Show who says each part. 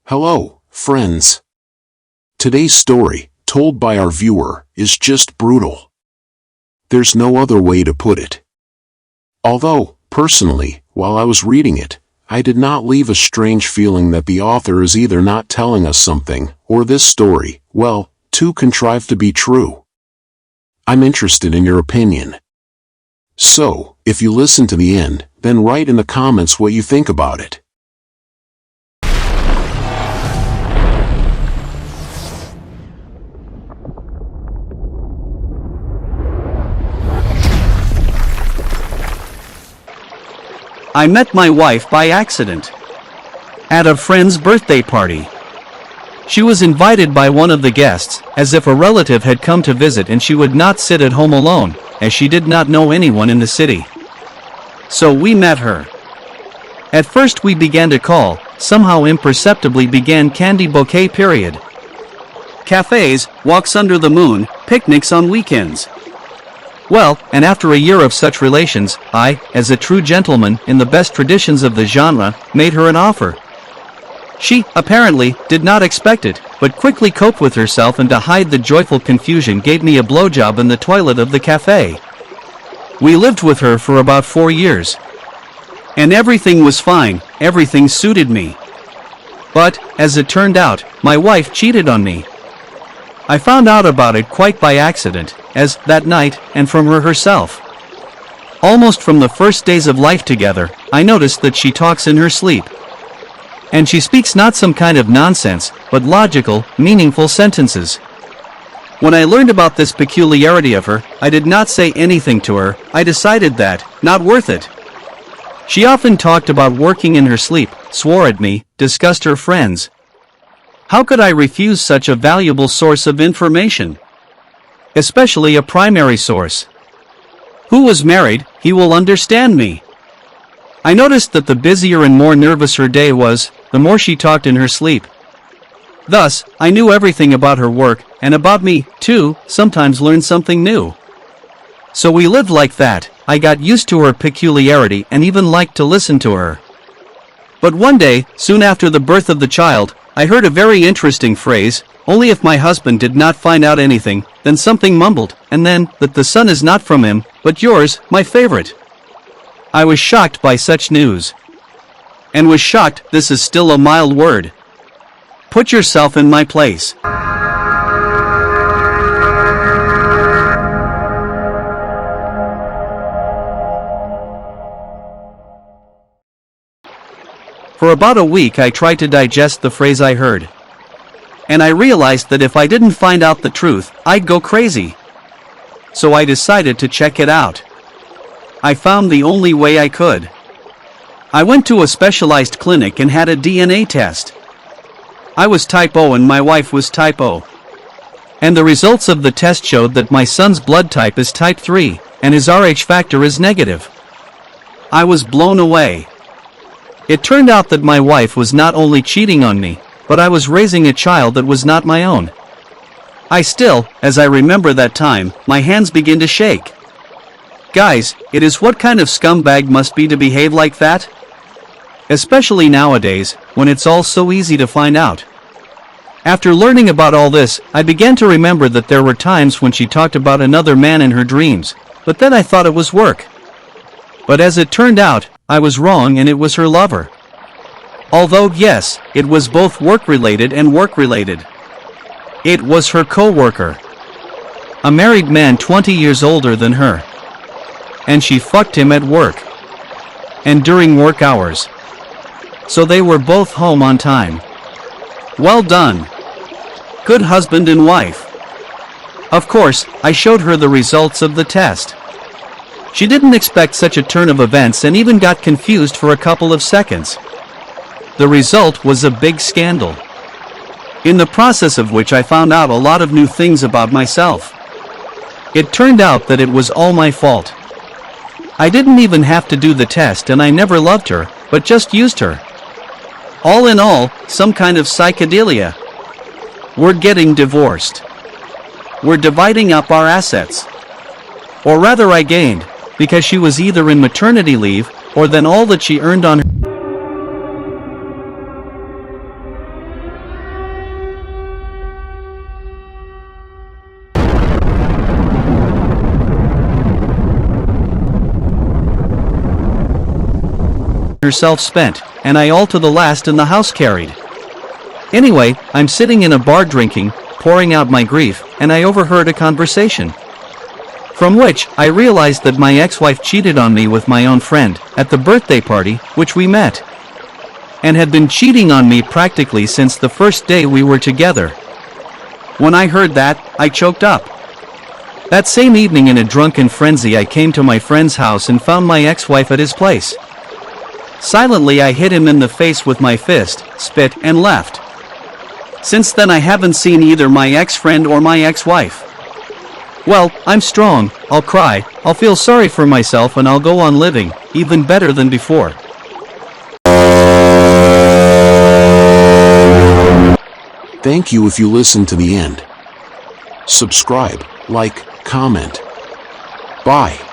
Speaker 1: Hello, friends. Today's story, told by our viewer, is just brutal. There's no other way to put it. Although, personally, while I was reading it, I did not leave a strange feeling that the author is either not telling us something, or this story, well, too contrived to be true. I'm interested in your opinion. So, if you listen to the end, then write in the comments what you think about it.
Speaker 2: I met my wife by accident at a friend's birthday party. She was invited by one of the guests, as if a relative had come to visit and she would not sit at home alone, as she did not know anyone in the city. So we met her. At first we began to call, somehow imperceptibly began candy bouquet period. Cafes, walks under the moon, picnics on weekends. Well, and after a year of such relations, I, as a true gentleman, in the best traditions of the genre, made her an offer. She, apparently, did not expect it, but quickly coped with herself and to hide the joyful confusion gave me a blowjob in the toilet of the cafe. We lived with her for about 4 years. And everything was fine, everything suited me. But, as it turned out, my wife cheated on me. I found out about it quite by accident, as, that night, and from her herself. Almost from the first days of life together, I noticed that she talks in her sleep. And she speaks not some kind of nonsense, but logical, meaningful sentences. When I learned about this peculiarity of her, I did not say anything to her. I decided that, not worth it. She often talked about working in her sleep, swore at me, discussed her friends. How could I refuse such a valuable source of information? Especially a primary source. Who was married, he will understand me. I noticed that the busier and more nervous her day was, the more she talked in her sleep. Thus, I knew everything about her work, and about me, too, sometimes learned something new. So we lived like that. I got used to her peculiarity and even liked to listen to her. But one day, soon after the birth of the child, I heard a very interesting phrase, only if my husband did not find out anything, then something mumbled, and then, that the son is not from him, but yours, my favorite. I was shocked by such news. And was shocked, this is still a mild word. Put yourself in my place. For about a week I tried to digest the phrase I heard. And I realized that if I didn't find out the truth, I'd go crazy. So I decided to check it out. I found the only way I could. I went to a specialized clinic and had a DNA test. I was type O and my wife was type O. And the results of the test showed that my son's blood type is type 3, and his Rh factor is negative. I was blown away. It turned out that my wife was not only cheating on me, but I was raising a child that was not my own. I still, as I remember that time, my hands begin to shake. Guys, it is what kind of scumbag must be to behave like that? Especially nowadays, when it's all so easy to find out. After learning about all this, I began to remember that there were times when she talked about another man in her dreams, but then I thought it was work. But as it turned out, I was wrong and it was her lover. Although yes, it was both work-related and work-related. It was her co-worker. A married man 20 years older than her. And she fucked him at work. And during work hours. So they were both home on time. Well done. Good husband and wife. Of course, I showed her the results of the test. She didn't expect such a turn of events and even got confused for a couple of seconds. The result was a big scandal. In the process of which I found out a lot of new things about myself. It turned out that it was all my fault. I didn't even have to do the test and I never loved her, but just used her. All in all, some kind of psychedelia. We're getting divorced. We're dividing up our assets. Or rather I gained, because she was either in maternity leave, or then all that she earned on her herself spent, and I all to the last in the house carried. Anyway, I'm sitting in a bar drinking, pouring out my grief, and I overheard a conversation. From which, I realized that my ex-wife cheated on me with my own friend, at the birthday party, which we met. And had been cheating on me practically since the first day we were together. When I heard that, I choked up. That same evening in a drunken frenzy I came to my friend's house and found my ex-wife at his place. Silently I hit him in the face with my fist, spit, and left. Since then I haven't seen either my ex-friend or my ex-wife. Well, I'm strong, I'll cry, I'll feel sorry for myself and I'll go on living, even better than before.
Speaker 1: Thank you if you listened to the end. Subscribe, like, comment. Bye.